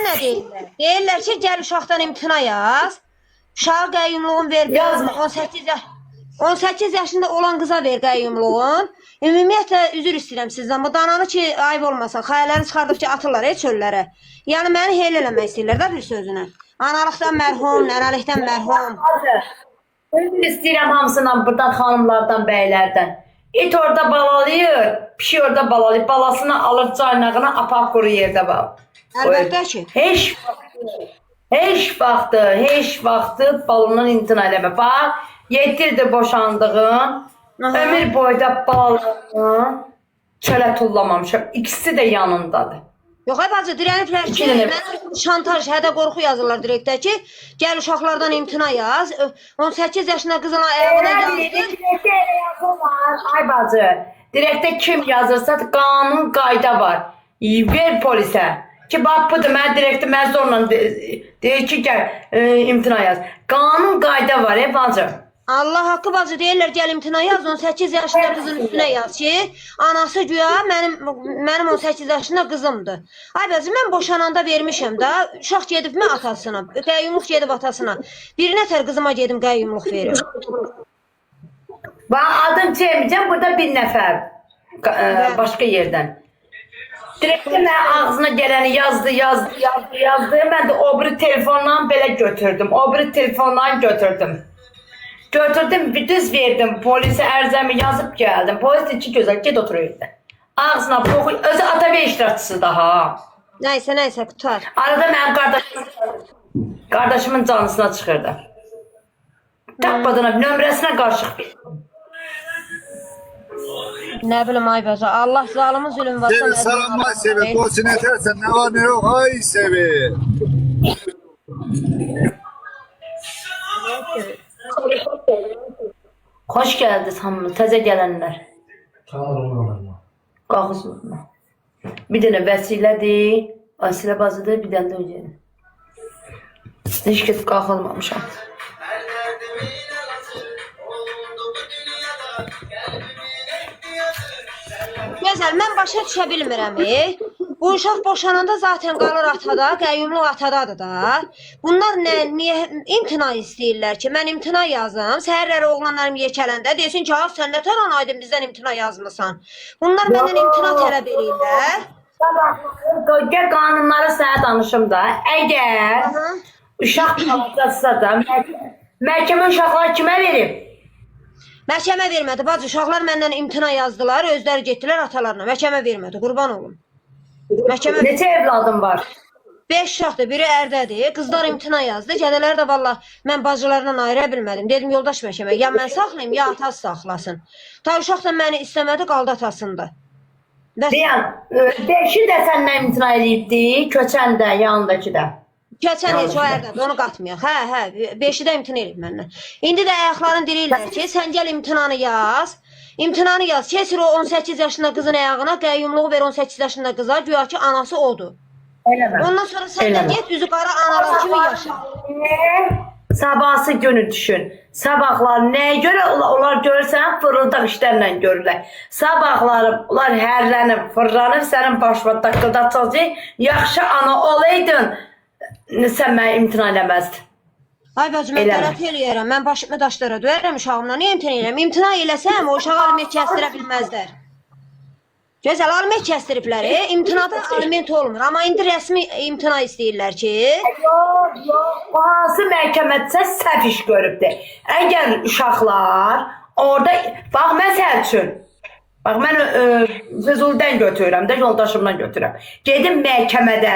nə deyirlər? Deyirlər ki, gəl uşaqdan imtina yaz. Uşağa qəyyumluğun ver. 18 yaşında olan qıza ver qəyyumluğun. Ümumiyyətlə, üzr istəyirəm sizdən. Bu dananı ki, ayıb olmasın. Xəyalləri çıxardıqca atırlar çöllərə. Yəni, məni heyl eləmək istəyirlər da bir sözünə. Analıqdan mərhum, nənəlikdən mərhum. Üzr istəyirəm hamısından, buradan xanımlardan, bəylərdən. İt orada balalayır, pişi orada balalayır. Balasını alır caynağına, apaq quru yerdə var. Əlbəttə ki. Heç vaxtı balından imtina eləmə. Bax, 7 ildir boşandığım, ömür boyda balalarını çölə tullamamışam. İkisi də yanındadır. Yox, bacı, dirəniblər ki, mənə şantaj, hədə qorxu yazırlar direktdə ki, gəl uşaqlardan imtina yaz, 18 yaşında qızın ayağına yazdır. Ay bacı, direktdə kim yazırsa qanun qayda var. Ver polisə. Ki, bax, budur, mən direktdə mən zorla deyir ki, gəl imtina yaz. Qanun qayda var, bacı. Allah haqqı bacı deyirlər, gəl imtina yaz, 18 yaşında qızın üstünə yaz ki, anası güya mənim 18 yaşında qızımdır. Ay bacı, mən boşananda vermişəm da, uşaq gedibmi atasına, qəyyumluq gedib atasına. Bir nətər qızıma gedim qəyyumluq verir. Bax, adım çeyməyəcəm, burada bir nəfər başqa yerdən. Direktdə mən ağzına gələni yazdı. Mən də o biri telefondan belə götürdüm. Götürdüm, düz verdim. Polisə ərzəmi yazıb gəldim. Polis də ki, gözəl, get otur evdə. Ağzına poxu, özü ATV iştirakçısı daha. Nəysə, qutar. Arada mənim qardaşımın canısına çıxırdı. Tapmadığına, nömrəsinə qarşıq verdim. Nə bilim, ay bacı, Allah zalimin zülüm varsa... Sevi, salamlar Sevi, boşun etersen ne var ne yok, ay Sevi. Xoş gəldi hamı, təzə gələnlər. Qalxızmı? Bir dənə vəsilədir, Asilə bazıdır, bir dənə də ödəyədir. Heç kəs qalxılmamışam. Gözəl, mən başa düşə bilmirəm. Bu uşaq boşananda zaten qalır atada, qəyyumluq atadadır da. Bunlar niyə imtina istəyirlər ki, mən imtina yazım, səhərləri oğlanlarım yekələndə desin ki, sən nə tər anaydın bizdən imtina yazmısan. Bunlar məndən imtina tələb edirlər. Gəl qanunları sənə danışım da. Əgər uşaq qalacaqsa da, məhkəmə uşaqlar kimə verib? Məhkəmə vermədi, bacı, uşaqlar məndən imtina yazdılar, özləri getdilər atalarına. Məhkəmə vermədi, qurban olum. Neçə evladın var? 5 uşaqdır, biri ərdədir, qızlar imtina yazdı, gədələri də valla mən bacılarından ayıra bilmədim. Dedim, yoldaş məhkəmə, ya mən saxlayayım, ya atası saxlasın. Ta uşaq da məni istəmədi, qaldı atasında. Deyən, 5-i də səndən imtina edibdi, köçən də, yanındakı da. Keçən heç o ərdədir, onu qatmayaq. Hə, 5-i də imtina edib məndən. İndi də ayaqların deyirlər ki, sən gəl imtinanı yaz. İmtinanı yaz, kesir o 18 yaşında qızın ayağına, qəyyumluğu ver 18 yaşında qıza, güya ki, anası odur. Ondan sonra sən də get, üzü qara analar kimi yaşa. Sabahsı günü düşün. Sabahlar nəyə görə onlar görürsən, fırıldaq işlərlə görürlər. Sabahları onlar hərlənib, fırlanıb, sənin başına taqqıldatacaq. Yaxşı ana olaydın, sən mənə imtina eləməzdin. Ay bacı, mən qələt eləyərəm, mən başımı daşlara döyərəm uşağımla, niyə imtina eləyərəm? İmtina eləsəm, o uşağı aliment kəstirə bilməzlər. Gözəl, aliment kəstiriblər, imtinada aliment olmur, amma indi rəsmi imtina istəyirlər ki... Yox, hansı məhkəmədirsə səhv iş görübdür. Əgər uşaqlar orada, bax, məsəl üçün, bax, mən Füzulidən götürürəm də, yoldaşımdan götürürəm. Gedim məhkəmədə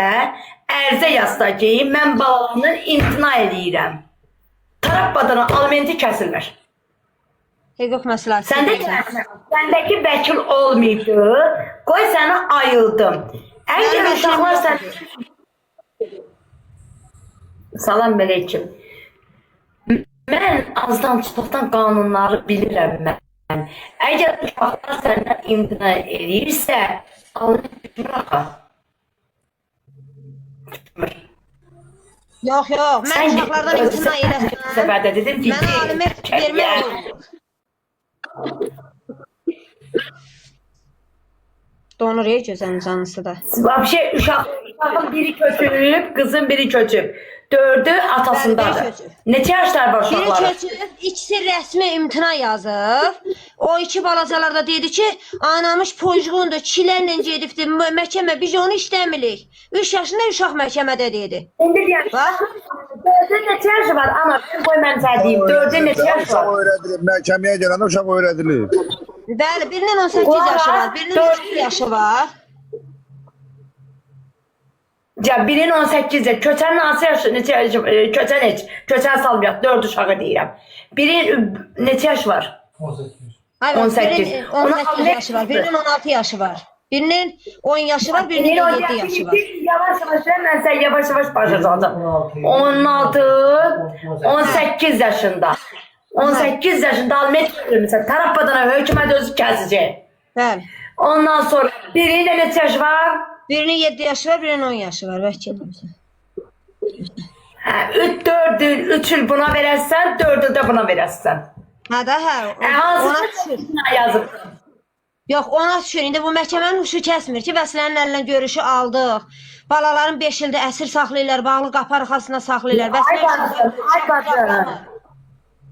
ərzə yazda ki, mən balanı imtina edirəm. Tarafbadan alimenti kəsirlər. Hüquq məsləhəti. Səndəki vəkil olmayıbdı, qoy səni ayıldım. Əgər uşaqlar sən... Salam əleykum. Mən azdan çoxdan qanunları bilirəm mən. Əgər uşaqlar səndən imtina edirsə, aliment bıraqa. Yox, mən uşaqlardan imtina eləsəm, mən aliment vermək olur. Donur gözənin canısı da. Vəbşə uşaq Uşağın biri köçüb, qızın biri köçüb. 4'ü atasındadır. Bəli, biri köçüb. Neçə yaşlar var Biri uşaqların? köçüb, ikisi rəsmi imtina yazıb. O iki balacalar da dedi ki, anamız poycuğundur, kişilərlə gedibdir, məhkəmə, biz onu istəmirik. 3 yaşında uşaq məhkəmədə dedi. İndi deyəm, Bax. 4'ü neçə yaşı var? Ana, qoy mən sənə deyim. 4'ü neçə yaşı Uşaq var? öyrədilir. Məhkəməyə gələn uşaq öyrədilir. Bəli, birinin 18 yaşı var, birinin 3 yaşı var. Ya birinin 18 yaşı, köçənin hansı yaşı, neçə yaşı, köçən heç, köçən salmayaq, 4 uşağı deyirəm. Birinin neçə yaşı var? 18. Hayır, 18. birinin 18 yaşı var, birinin 16 yaşı var. Birinin 10 yaşı var, birinin de 7 yaşı var. Yavaş yavaş ben sen yavaş yavaş başlayacağım. 16, 18 yaşında. 18 yaşında almet verilmişse taraf badana hükümet özü kesecek. Bəli. Ondan sonra birinin de neçə yaşı var? Birinin 7 yaşı var, birinin 10 yaşı var. Bəlkə. Hə, 3 il buna verəsən, 4 il də buna verəsən. Hə də, hə. Hansı Ona düşür. yazıb? Yox, ona düşür. İndi bu məhkəmənin huşu kəsmir ki, vəsilənin əlindən görüşü aldıq. Balaların 5 ildə əsir saxlayırlar, bağlı qapı arxasına saxlayırlar. Ay bacım.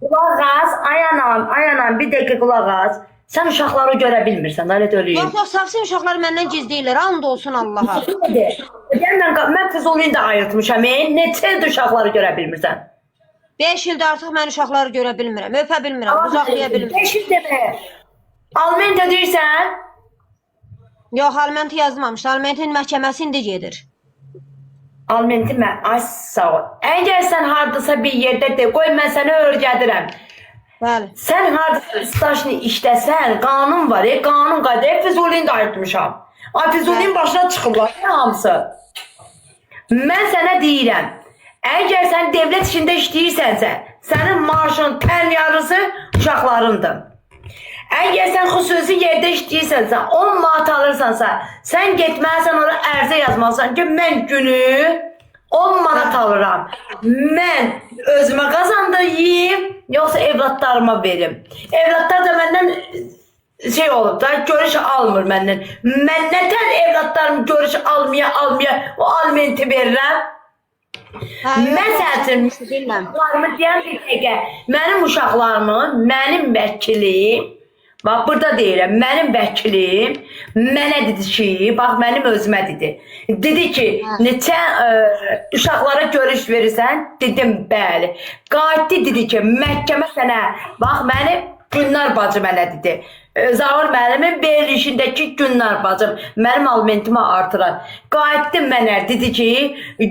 Qulaq az, ay anam, bir dəqiqə qulaq az. Sən uşaqları görə bilmirsən, elə ölüyüm. Yox, yox, Safsin uşaqları məndən gizləyirlər. And olsun Allaha. Mən Füzulini də ayırtmışam. Neçə il uşaqları görə bilmirsən? 5 ildə artıq mən uşaqları görə bilmirəm, öpə bilmirəm, uzaqlaya bilmirəm. 5 il demə. Alment ödəyirsən? Yox, almenti yazmamış. Almentin məhkəməsi indi gedir. Almenti mən, ay sağ ol. Əgər sən hardasa bir yerdə de, qoy mən səni öyrədirəm. Bəli. Sən hardasa stajını işləsən, qanun var, qanun qədər Füzulini də ayırtmışam. Ay Füzulinin başına çıxıblar, hamısı. Mən sənə deyirəm, əgər sən devlət işində işləyirsənsə, sənin maaşın tən yarısı uşaqlarındır. Əgər sən xüsusi yerdə işləyirsənsə, 10 manat alırsansa, sən getməlisən ora ərizə yazmalısan ki, mən günü 10 manat alıram. Mən özümə qazandırayım, yoxsa evlatlarıma verim. Evlatlar da məndən şey olub da, görüş almır məndən. Mən nətən evlatlarım görüş almaya o almenti verirəm? Məsələn, uşaqlarımı deyən bir dəqiqə, mənim uşaqlarımı, mənim vəkilim, bax burada deyirəm, mənim vəkilim mənə dedi ki, bax mənim özümə dedi. Dedi ki, neçə uşaqlara görüş verirsən? Dedim, bəli. Qayıtdı dedi ki, məhkəmə sənə, bax mənim Günlər bacı mənə dedi. Zavur müəllimin verilişindəki Günlər bacım mənim alimentimi artırar. Qayıtdı mənə dedi ki,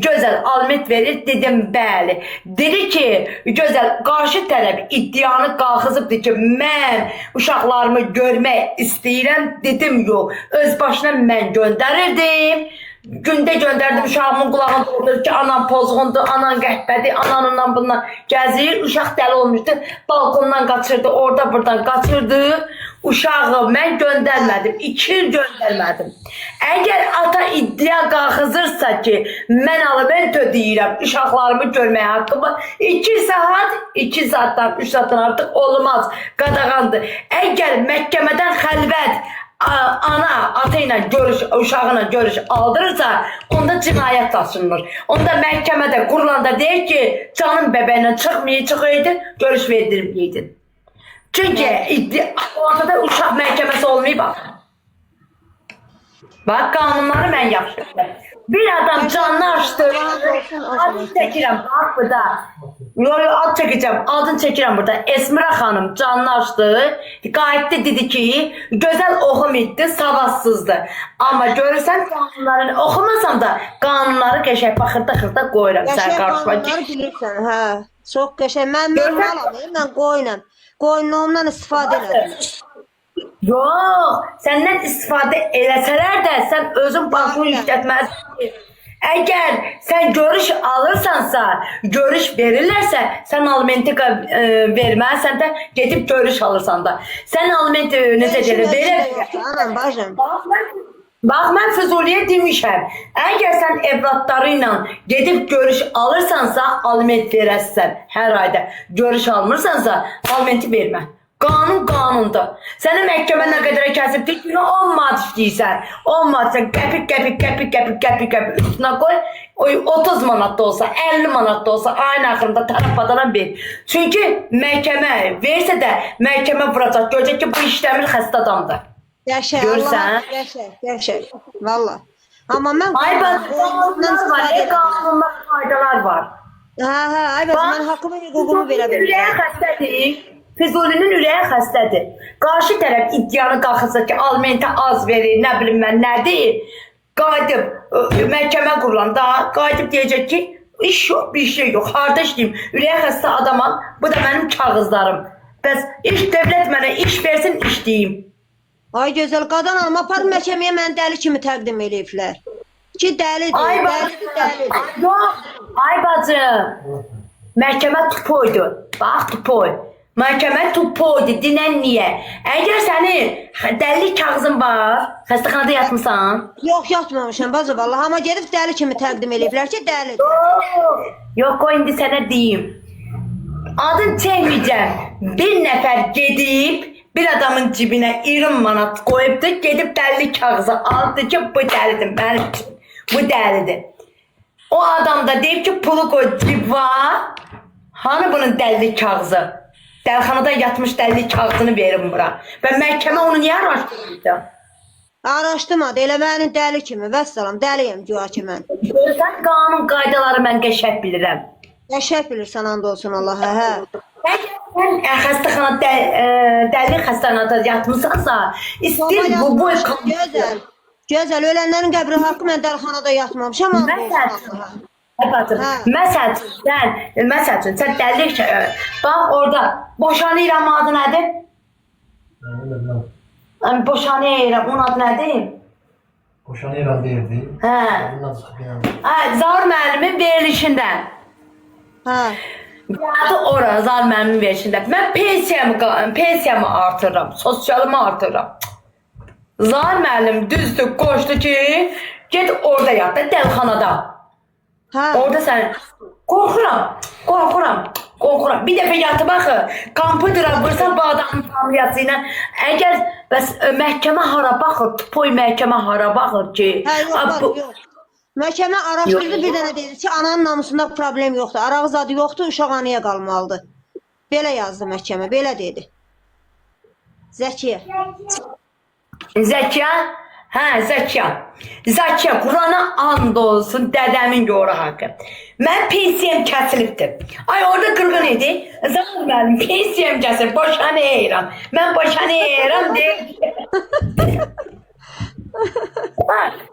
gözəl aliment verir. Dedim, bəli. Dedi ki, gözəl qarşı tərəf iddianı qalxızıbdır ki, mən uşaqlarımı görmək istəyirəm. Dedim, yox. Öz başına mən göndərirdim. Gündə göndərdim uşağımın qulağında olur ki, anam pozğundur, anan qəhbədir, ananından bundan gəzir. Uşaq dəli olmuşdu, balkondan qaçırdı, orada buradan qaçırdı. Uşağı mən göndərmədim, 2 il göndərmədim. Əgər ata iddia qalxızırsa ki, mən aliment ödəyirəm, uşaqlarımı görməyə haqqım var. 2 saatdan 3 saatdan artıq olmaz, qadağandır. Əgər məhkəmədən xəlvət ana ata ilə görüş, uşağına görüş aldırırsa, onda cinayət daşınır. Onda məhkəmədə qurulanda deyir ki, canım bəbəylə çıxmayacaqdı, görüş verdirməyəydin. Çünki ortada uşaq məhkəməsi olmayıb. Bax, qanunları mən yaxşı. Bir adam canını açdı, adını çəkirəm, bax burada. Ad çəkəcəm, adını çəkirəm burada. Esmira xanım canını açdı, qayıtdı dedi ki, gözəl oxum etdi, savadsızdı. Amma görürsən, qanunlarını oxumasam da, qanunları qəşək baxırda qoyuram sən qarşıma. Qəşək qanunları bilirsən, hə. Çox qəşək. Mən normalam, mən qoyunam. Qoyunluğumdan istifadə elədim. Yox, səndən istifadə eləsələr də sən özün başını işlətməlisən. Əgər sən görüş alırsansa, görüş verirlərsə, sən alimenti verməlisən də gedib görüş alırsan da. Sən alimenti necə deyirəm? Anam, bacım. Bax, mən Füzuliyə demişəm, əgər sən evlatları ilə gedib görüş alırsansa, aliment verəsən hər ayda. Görüş almırsansa, alimenti vermə. Qanun qanundur. Sənə məhkəmə nə qədər kəsib günə 10 manat istəyirsən. 10 manat qəpik üstünə qoy. 30 manat da olsa, 50 manat da olsa ayın axırında tərəfadana ver. Çünki məhkəmə versə də məhkəmə vuracaq. Görəcək ki, bu işləmir, xəstə adamdır. Yaşa, Görsən? yaşa. Valla. Amma mən Ay bacı, qanunlar, qaydalar var. Hə, ay bacı, mən haqqımı, hüququmu verə Ürəyə bilmirəm. xəstədir. Füzulinin ürəyə xəstədir. Qarşı tərəf iddianı qalxırsa ki, alimentə az verir, nə bilim mən, nədir? Qayıdıb, məhkəmə qurulanda qayıdıb deyəcək ki, iş yox, bir şey yox, harda işləyim? Ürəyə xəstə adamam, bu da mənim kağızlarım. Bəs dövlət mənə iş versin, işləyim. Ay gözəl, qadan alma, apar məhkəməyə mən dəli kimi təqdim eləyiblər. Ki, Ay dəlidir. bacı, yox, ay bacı, məhkəmə tupoydu, bax tupoy. Məhkəmə tupoydu, dinən niyə? Əgər sənin dəlilik kağızın var, xəstəxanada yatmısan? Yox, yatmamışam bacı, vallahi, amma gedib dəli kimi təqdim eləyiblər ki, dəlidir. Yox, qoy indi sənə deyim. Adın çəkməyəcəm. Bir nəfər gedib, bir adamın cibinə 20 manat qoyubdur, gedib dəlilik kağızı aldı ki, bu dəlidir, mənim üçün. Bu dəlidir. O adam da deyib ki, pulu qoy ciba. Hani bunun dəlilik kağızı? Dəlxanada yatmış dəlilik kağızını verin bura. Və məhkəmə onu niyə araşdırmayacaq? Araşdırmadı, elə mənim dəli kimi, vəssalam, dəliyəm güya ki mən. Görsən qanun qaydaları mən qəşəng bilirəm. Qəşəng bilirsən, and olsun Allaha, hə. Sən xəstəxanada, dəlilik xəstəxanada yatmısansa, istəyir bu Gözəl, ölənlərin qəbri haqqı mən dəlxanada yatmamışam, and olsun Allaha. Məsəl üçün, sən dəlilik, bax orada, boşanıram adı nədir? Boşanıram, onun adı nədir? Boşanıram deyirdi. Zar müəllimin verilişindən. Gəldi ora, Zar müəllimin verilişində. Mən pensiyamı artırıram, sosialımı artırıram. Zar müəllim düzdür, qoşdu ki, get orada yat da, dəlxanada. Orada sən qorxuram. Bir dəfə yatıb axı, kompüterə vursan bu adamın familiyası ilə. Əgər bəs məhkəmə hara baxır, tupoy məhkəmə hara baxır ki? Yox. Məhkəmə araşdırdı, bir dənə dedi ki, ananın namusunda problem yoxdur, arağı zadı yoxdur, uşaq anaya qalmalıdır. Belə yazdı məhkəmə, belə dedi. Zəkiyə. Zəkiyə? Hə, Zəkiyə, Qurana and olsun dədəmin yoru haqqı. Mən pensiyam kəsilibdir. Ay, orada qırğın idi. Zahir müəllim, pensiyam kəsilib, boşanıram. Mən boşanıram deyir.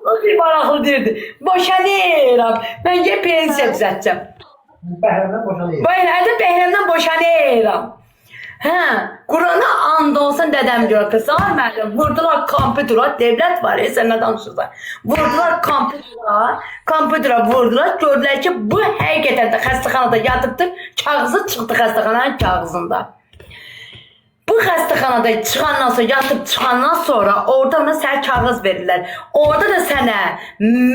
O bir maraqlı deyirdi. Boşanıram. Mən gəl pensiya düzətəcəm. Bəhrəmdən boşanıram. Bəhrəmdən boşanıram. Hə, Qurana and olsun dədəm diyor ki, Zahir müəllim, vurdular kompütera, devlət var, sən nə danışırsan? Vurdular kompütera vurdular, gördülər ki, bu həqiqətən də xəstəxanada yatıbdır, kağızı çıxdı xəstəxananın kağızında. Bu xəstəxanada yatıb çıxandan sonra orada ona sənə kağız verirlər. Orada da sənə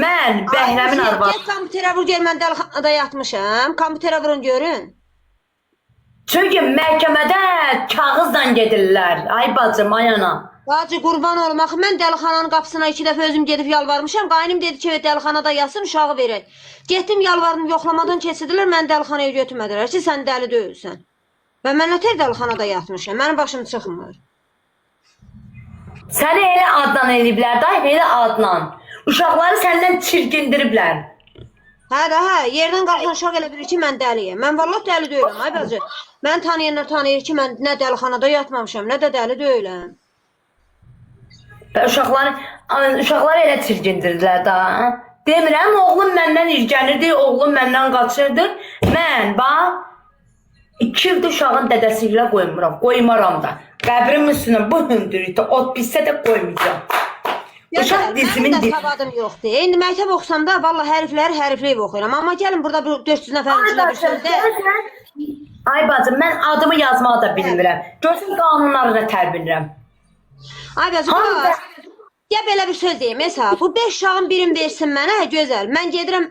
mən, Bəhrəmin arvadı. Get kompüterə vur, gör, mən dəlxanada yatmışam, kompüterə vurun, görün. Çünki məhkəmədə kağızla gedirlər. Ay bacım, ay anam. Bacı, qurban olum, axı mən dəlxananın qapısına 2 dəfə özüm gedib yalvarmışam. Qaynım dedi ki, dəlxanada yatsın, uşağı verək. Getdim, yalvardım, yoxlamadan keçirdilər, mən dəlxanaya götürmədilər ki, sən dəli deyilsən. Və mən nətər dəlxanada yatmışam, mənim başım çıxmır. Səni elə adlan eləyiblər, da, elə adlan. Uşaqları səndən çirkindiriblər. Hə, yerdən qalxan uşaq elə bilir ki, mən dəliyəm. Mən vallahi dəli deyiləm, ay bacı. Mən tanıyanlar tanıyır ki, mən nə dəlxanada yatmamışam, nə də dəli deyiləm. Və uşaqları elə çirkindirdilər da. Demirəm, oğlum məndən irgənirdi, oğlum məndən qaçırdı. Mən, bax, 2 ildir uşağın dədəsi ilə qoymaram da. Qəbrim üstünə bu hündürlükdə ot pissə də qoymayacağım. Uşaq dizimin mənim də savadım yoxdur. İndi məktəb oxusam da, vallahi hərfləyib oxuyuram. Amma gəlin burada 400 nəfərin içində bir sözdə. Ay bacım, mən adımı yazmağı da bilmirəm. Görsən qanunları da tər bilirəm. Ay bacım, Ya belə bir söz deyim, mesela bu 5 uşağın birini versin mənə, gözəl. Mən gedirəm,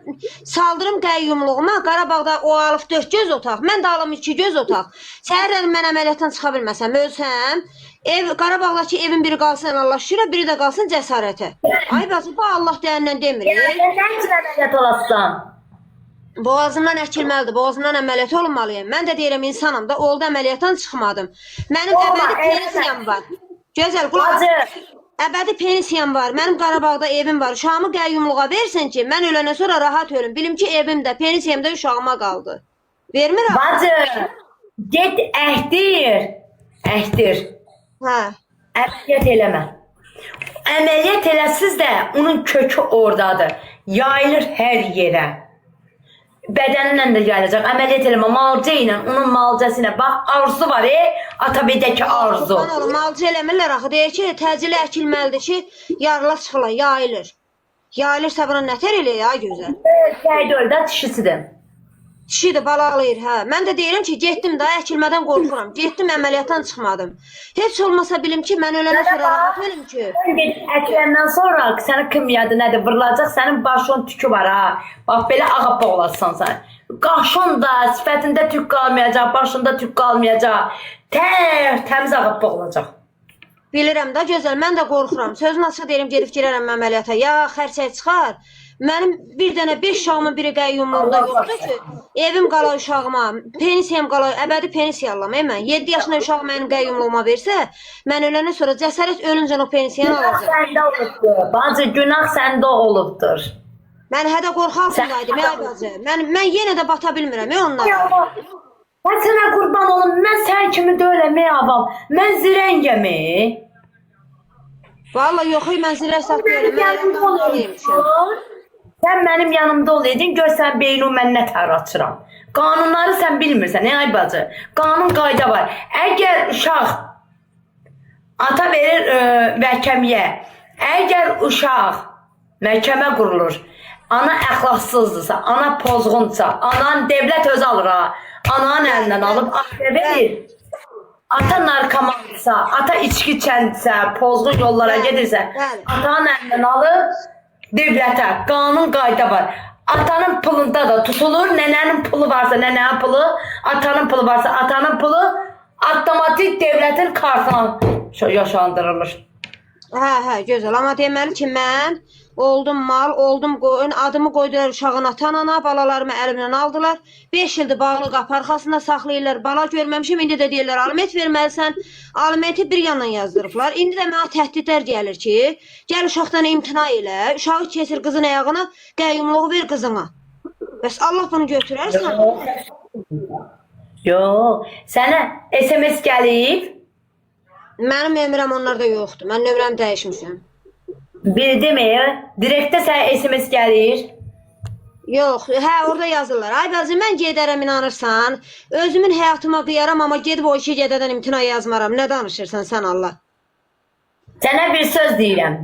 saldırım qəyyumluğuma, Qarabağda o alıb 4 göz otaq, mən də alım 2 göz otaq. Səhərdən mən əməliyyatdan çıxa bilməsəm, ölsəm, Qarabağdakı evin biri qalsın Allah şükür, biri də qalsın cəsarətə. Ay bacı, bu Allah deyəndən demir. Sən üçün əməliyyat olasan? Boğazımdan əkilməlidir, boğazımdan əməliyyat olmalıyım. Mən də deyirəm insanım da, oldu əməliyyatdan çıxmadım. Mənim əbədi pensiyam var. Gözəl, qulaq. Əbədi pensiyam var, mənim Qarabağda evim var. Uşağımı qəyyumluğa versin ki, mən öləndən sonra rahat ölüm. Bilim ki, evimdə, pensiyamda uşağıma qaldı. Vermirəm. Bacı, get əhdir. Hə. Əməliyyat eləmə. Əməliyyat eləsiz də onun kökü oradadır. Yayılır hər yerə. Bədəninlə də yayılacaq. Əməliyyat eləmə. Malca ilə, onun malcası ilə. Bax, arzu var, Atabədəki arzu. Malca eləmirlər axı. Deyir ki, təcili əkilməlidir ki, yarıla çıxıla, yayılır. Yayılırsa buna nətər eləyir, ya gözəl. Qeyd öl də dişisidir. Dişi də balalayır, hə. Mən də deyirəm ki, getdim daha əkilmədən qorxuram. Getdim, əməliyyatdan çıxmadım. Heç olmasa bilim ki, mən öləndən sonra rahat ölüm ki. Əkiləndən sonra səni kimyadır, nədir, vırılacaq, sənin başın tükü var, ha. Bax, belə ağabbaq olasan sən. Qaşın da, sifətində tük qalmayacaq, başında tük qalmayacaq. Təmiz ağabbaq olacaq. Bilirəm də, gözəl, mən də qorxuram. Sözün açıq deyirəm, gedib girərəm əməliyyata. Ya, xərçək çıxar. Mənim bir dənə 5 uşağımın biri qəyyumluğunda yoxdur ki, evim qala uşağıma, pensiyam qala, əbədi pensiya alamayım mən. 7 yaşında uşaq mənim qəyyumluğuma versə, mən öləndən sonra cəsarət ölüncə o pensiyanı alacaq. Günah səndə olubdur, bacı, günah səndə olubdur. Mən hədə qorxu altındaydım, ya bacı. Mən yenə də bata bilmirəm, onlara. Mən sənə qurban olum, mən sən kimi deyiləm, avam. Mən zirəngəm, Vallahi yox, mən zirək satmıyorum, mən yanımda deymişəm. Sən mənim yanımda olaydın, görsən beynu mən nə tər açıram. Qanunları sən bilmirsən, ay bacı. Qanun qayda var. Əgər uşaq ata verir məhkəməyə, əgər uşaq məhkəmə qurulur, ana əxlaqsızdırsa, ana pozğunsa, ananın devlət özü alır ha, ananın əlindən alıb ata verir. Ata narkomansa, ata içki içəndirsə, pozğun yollara gedirsə, atanın əlindən alıb devlətə, qanun qayda var. Atanın pulunda da tutulur, nənənin pulu varsa nənənin pulu, atanın pulu varsa atanın pulu, avtomatik devlətin kartına yaşandırılır. Hə, gözəl. Amma deməli ki, mən oldum mal, oldum qoyun, adımı qoydular uşağın ata-anana, balalarımı əlimdən aldılar. 5 ildir bağlı qapı arxasında saxlayırlar. Bala görməmişim, indi də deyirlər, aliment verməlisən. Alimenti bir yandan yazdırıblar. İndi də mənə təhdidlər gəlir ki, gəl uşaqdan imtina elə, uşağı keçir qızın ayağına, qəyyumluğu ver qızına. Bəs Allah bunu götürərsən? Yox, sənə SMS gəlib. Mənim nömrəm onlarda yoxdur. Mən nömrəmi dəyişmişəm. Bildim, direktdə sənə SMS gəlir. Yox, hə, orada yazırlar. Ay bacı, mən gedərəm, inanırsan. Özümün həyatıma qıyaram, amma gedib o iki gedədən imtina yazmaram. Nə danışırsan sən Allah? Sənə bir söz deyirəm.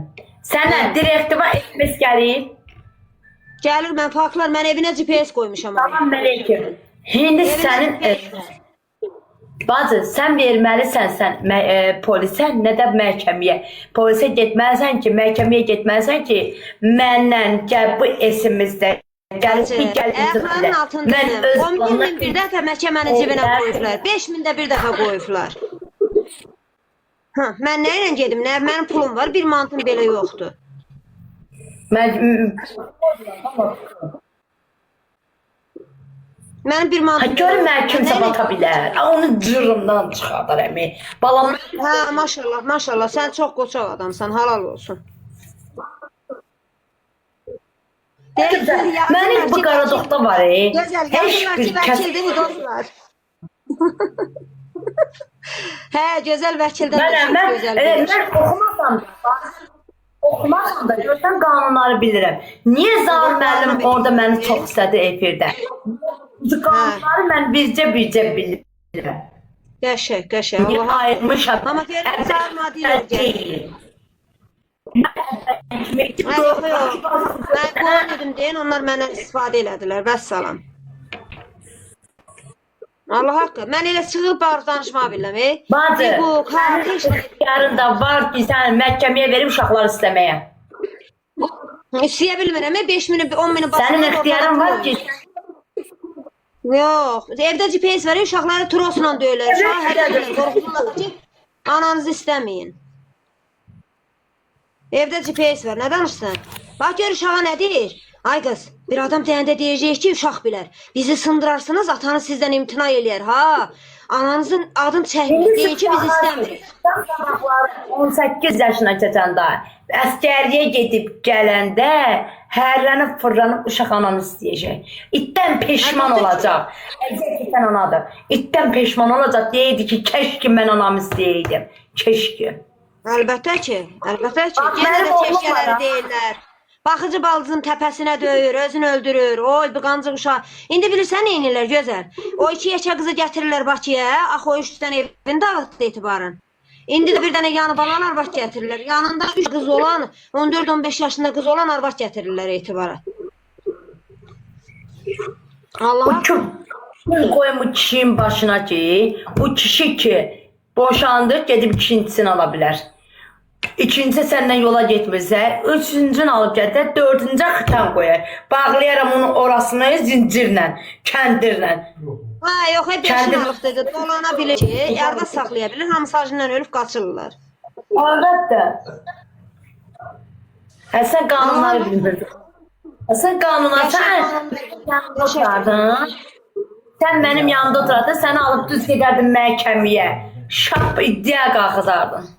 Sənə direktiva SMS gəlir. Gəlir, mən faklar, mən evinə GPS qoymuşam. Tamam, mələkəm. Hindi sənin... Bacı, sən verməlisən polisə, nə də məhkəməyə. Polisə getməlisən ki, məhkəməyə getməlisən ki, məndən gəl bu esimizdə. Ayaqlarının altındayım. 10 min bir dəfə məhkəmənin cibinə qoyublar. 5 min də bir dəfə qoyublar. Mən nə ilə gedim? Mənim pulum var, 1 manatım belə yoxdur. Mənim 1 manatım... Görün mən kimsə bata bilər. Onu cırımdan çıxardar əmi. Balam... Hə, maşallah, maşallah. Sən çox qoçaq adamsan, halal olsun. Mənim bu Qaradoqda var, Gözəl, yaxşı vəkildir, dostlar. Hə, gözəl vəkildən mən oxumasam da görsən qanunları bilirəm. Niyə Zahir müəllim orada məni çox istədi efirdə? Qanunları mən bircə bilirəm. Qəşək, qəşək. Niyə ayırmışam? Amma görürəm, Zahir Madiyyə gəlir. Mən qoğun dedim deyin, onlar məndən istifadə elədilər. Vəssalam. Allah haqqı. Mən elə çıxıb bağır danışmağı bilirəm. Bacı, Bu sənin kardeş ixtiyarın da var ki, sən məhkəməyə verib uşaqlar istəməyə. istəyə bilmirəm. 5000, 10000 basın. Sənin ixtiyarın var ki, Yox, evdə GPS var, uşaqları trosla döyürlər. Uşağı hədədir, qorxurlar ki, ananızı istəməyin. Evdə GPS var, nə danışsan? Bax gör uşağa nə deyir? Ay qız, bir adam deyəndə deyəcək ki, uşaq bilər. Bizi sındırarsınız, atanız sizdən imtina eləyər, ha? Ananızın adını çəkmir, deyin ki, biz istəmirik. 18 yaşına keçəndə, əskəriyə gedib gələndə, hərlənib fırlanıb uşaq ananı istəyəcək. İtdən peşman olacaq. Əziyyət etən anadır. İtdən peşman olacaq, deyirdi ki, keşke mən anamı istəyəydim. Keşke. Əlbəttə ki, əlbəttə ki. Bax, Yenə mənim də oğlum keşkələri var, ha. deyirlər. Baxıcı baldızın təpəsinə döyür, özünü öldürür. Oy, bu qancıq uşaq. İndi bilirsən nə eynirlər, gözəl? O 2 yekə qızı gətirirlər Bakıya, axı o 3 dənə evini dağıtdı etibarən. İndi də bir dənə yanı balan arvad gətirirlər. Yanında 3 qız olan, 14-15 yaşında qız olan arvad gətirirlər etibarən. Allah Bu kim koyun bu kişinin başına ki, bu kişi ki boşandı, gedib ikincisini ala bilər. İkincisi səndən yola getmirsə, üçüncünü alıb gətir, dördüncü xitam qoyar. Bağlayaram onun orasını zincirlə, kəndirlə. Ha, yox, beşin alıb dedi. Dolana bilir ki, yarda saxlaya bilir, hamısı acından ölüb qaçırırlar. Əlbəttə. Sən qanunları bilmirdin. Sən qanunları, sən yanında oturardın. Sən mənim yanımda oturardın, səni alıb düz gedərdin məhkəməyə. Şap iddia qalxızardın.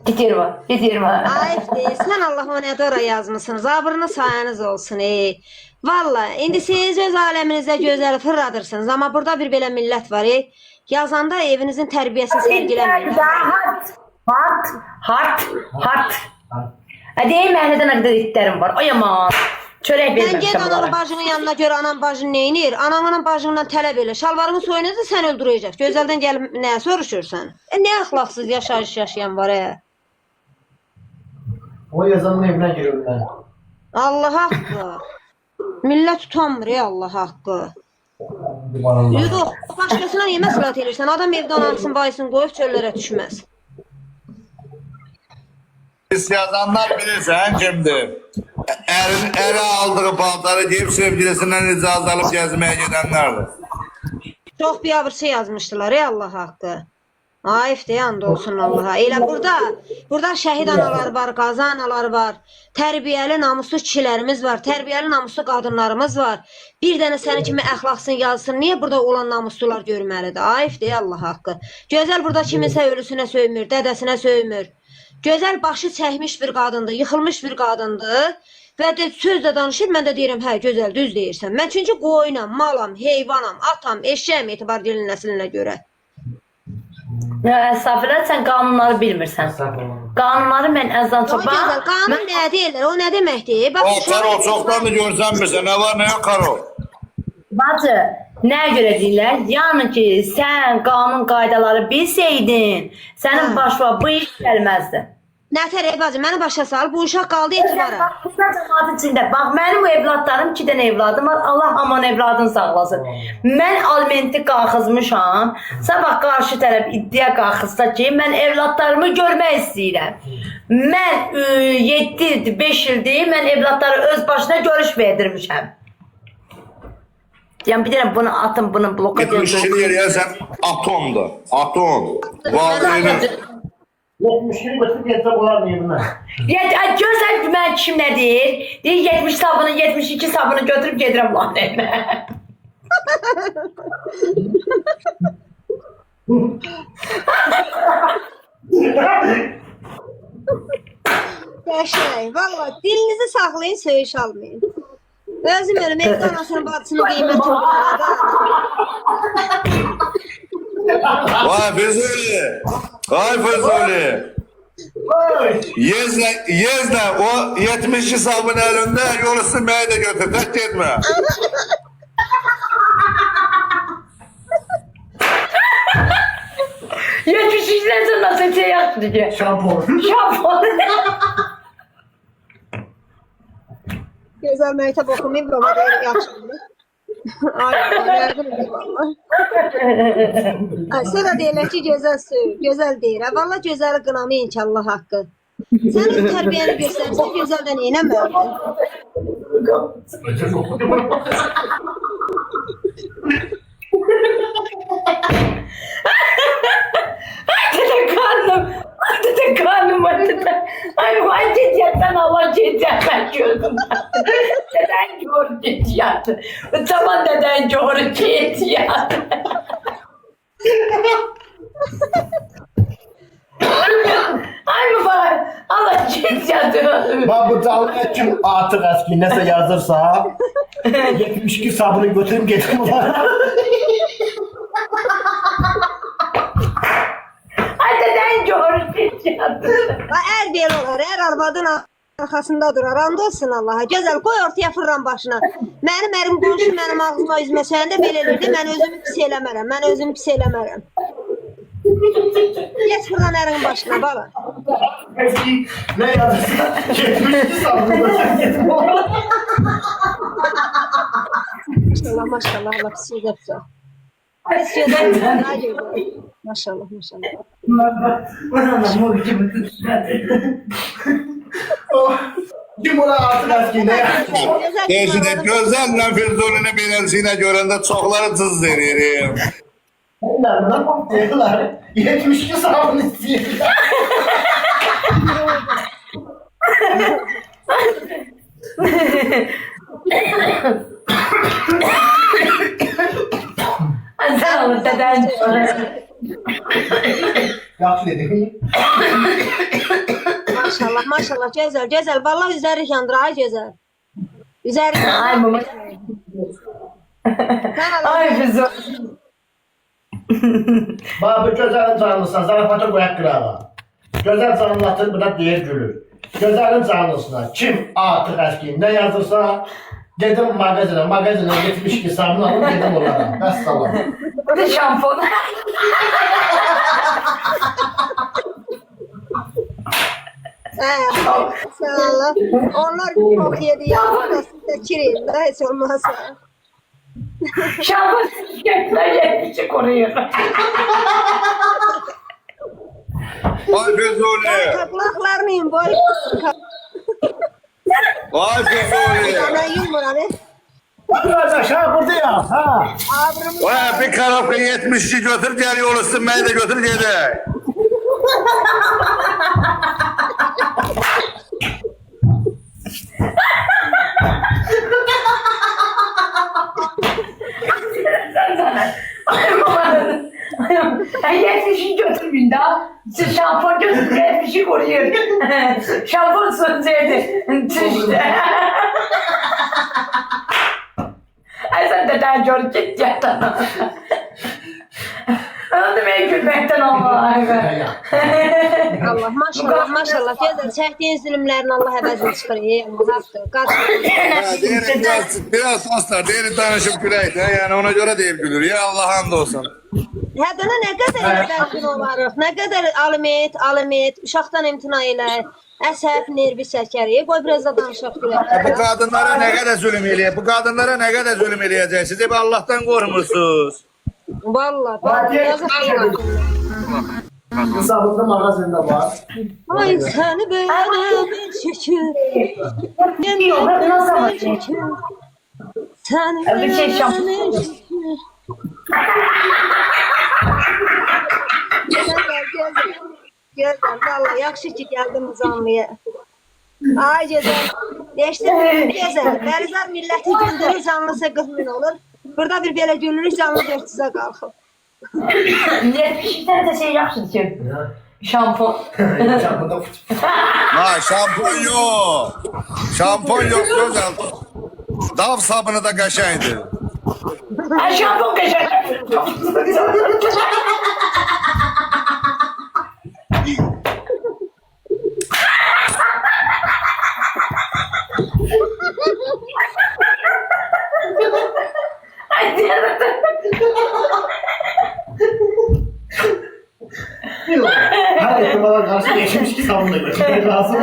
Gedirmə. Ayıbdır, sən Allah'a nə dora yazmısınız, abrını sayınız olsun. Valla, indi siz öz aləminizdə gözəl fırladırsınız, amma burada bir belə millət var. Yazanda evinizin tərbiyəsini sərgiləməyin. Hart. Deyim, məhnədə nə qədər itlərim var. O yaman. Çörək Sən get verməmişəm ananın onlara. bacının yanına gör, anan bacın neynir? Ananın bacından tələb elə. Şalvarını soyunursa sən öldürəcək. Gözəldən gəlib nə soruşursan? Nə əxlaqsız yaşayış yaşayan var, O yazanın evinə girirlər. Allah haqqı. Millət utanmır, Allah haqqı. Yox, başqasına niyə məsləhət edirsən? Adam evdə anasını, bayısını qoyub çöllərə düşməz. Biz yazanlar bilirsən kimdir? Ərə aldığı paltarı giyib sevgilisindən icazə alıp gəzməyə gedənlərdir. Çox biabırçı yazmışdılar, Allah haqqı. Ayıbdır, and olsun Allaha. Elə burada şəhid anaları var, qazi anaları var, tərbiyəli, namuslu kişilərimiz var, tərbiyəli, namuslu qadınlarımız var. Bir dənə səni kimi əxlaqsın yazsın, niyə burada olan namuslular görməlidir? Ayıbdır, Allah haqqı. Gözəl burada kiminsə ölüsünə söymür, dədəsinə söymür. Gözəl başı çəkmiş bir qadındır, yıxılmış bir qadındır. Və də söz də danışır, mən də deyirəm, hə, gözəl, düz deyirsən. Mən çünki qoyunam, malam, heyvanam, atam, eşəyim etibar gəlin nəslinə görə. Əstəğfirullah, sən qanunları bilmirsən. Qanunları mən əzdən Yox, gözəl, qanun nə deyirlər, o nə deməkdir? O Karo çoxdan mı görsənmirsən? Nə var, nə yok Karo? Bacı, nə görə deyirlər? Yəni ki, sən qanun qaydaları bilsəydin, sənin başına bu iş gəlməzdi. Nətər bacı, məni başa sal, bu uşaq qaldı etibara. Bu cəmaat içində, bax, mənim evladlarım 2 dənə evladım var, Allah aman evladını sağlasın. Mən alimenti qalxızmışam, sabah qarşı tərəf iddia qalxızsa ki, mən evladlarımı görmək istəyirəm. Mən 5 ildir, mən evladları öz başına görüş verdirmişəm. Yəni, bilirəm, bunu atın, bunu bloka edin. 70 il yeriyəsən atomdur, atom. Vaziyini... 70 gün götürüb yetirib olar evinə. Görsən mən kim nə deyir? Deyir 70 sabunu, 72 sabunu götürüb gedirəm lan evinə. Qəşəng, valla dilinizi saxlayın, söyüş almayın. Özüm ölüm, evdə anasının bacısının qiyməti olmalı. Vay Füzuli, vay Füzuli. Yezle o 70 sabun elinde yol sürmeye de götür, tek gitme. Yetişiklərsə nasıl şey yaxşıdır ki? Şampon. Gözəl məktəb oxumayıb, amma deyir, yaxşıdır. Ay, yardım edin vallahi. Ay, sonra deyirlər ki, gözəl söz, gözəl deyir. Valla gözəli qınamayın ki, Allah haqqı. Sən öz tərbiyəni göstərsən, gözəldən eynəməliydin. Dede karnım. Dede karnım var dede. Ay vay cedyetten Allah cedyetten gördüm. Deden gördü cedyetten. O zaman deden gördü cedyetten. Ay mı var? Allah cedyetten. Bak bu dalga kim artık eski neyse yazırsa 72 sabunu götürüp getirdim onlara. Ay deden gördü cedyetten. Ay, ər belə olar, ər arvadın arxasında durar, and olsun Allaha. Gözəl, qoy ortaya fırlan başına. Mənim ərim qonşu mənim ağzıma üzmə, sən də belə eləyirdi, mən özümü pis eləmərəm, mən özümü pis eləmərəm. Geç fırlan ərin başına, bala. Eski ne yazırsa 72 sabunu götürüp getirdim onlara. Maşallah, maşallah, Allah pis gözə pis. Pis gözə, daha gözəl. Maşallah, maşallah. Oh, kim ona artık eski ne yazırsa. Deyirsən, gözəllə Füzulini beləsinə görəndə çoxları cız veririm. Onlar buna bak diyorlar. 72 sabun istiyor. Ay sağ ol deden gördü. Yaxşı dedim. Maşallah, maşallah, gözəl, gözəl. Vallahi üzəri yandır, ay gözəl. Üzəri Ay baba. Ay Füzul. Bak bu gözəlin canlısına zarafata qoyaq qırağa. Gözəl canlılatır, bu da deyir gülür. Gözəlin canlısına kim artıq eski ne yazırsa dedim magazinə 72 sabun alım dedim onlara. Vəssalam. Bu da şampon. Sağ Allah. Onlar çok yedi yavrum da siz de kirin de hiç olmazsa. Şampon şirketler yetmişi koruyor. Vay Füzuli. Kulaklarını boy. Vay Füzuli. Ana yumur abi. Biraz aşağı burada ya. Ha. Abrımı. Vay bir karafka 72 götür gel yol üstün beni de götür gel. Ay yetmişi götürmeyin daha. Siz şampon götürün yetmişi koruyor. Şampon sözcüydü. Tüşte. Ay sen deden gör git yatan. Anladım en gülmekten Allah'a. Allah maşallah maşallah. Gözəl çəkdiyin zülümlərin Allah əvəzini çıxırır. Biraz dostlar derin tanışıp güleydi. Yani ona göre deyip gülür. Ya Allah hamd olsun. Hədənə nə qədər elədən olarıq, nə qədər alım et, uşaqdan imtina elə, əsəb, nervi çəkərik. Qoy biraz da danışaq Bu görək. kadınlara ne kadar zulüm eləyir? Bu kadınlara ne kadar zulüm eləyəcək? Siz hep Allah'tan korumursunuz. Vallahi, yazıq deyil. Sabunda magazinde var. Ay səni belə bir şükür. Yok ben nasıl anlatayım? Səni Bir şey şampon. şükür. Gözəl, vallahi yaxşı ki gəldin bu canlıya. Ay gözəl, deşdim gözəl. Bərizar milləti gündürü canlısı 40 min olur. Burada bir belə günlük canlı 400'ə qalxıb. Yetmişten de şey yapsın diyor. Şampon. Sabunda Ha şampon yok. Şampon yok güzel. Dav sabunu da kaşaydı. Ay şampon kaşar. Ay diğer. yok. Her ihtimala karşı 72 sabunda götürmek lazım.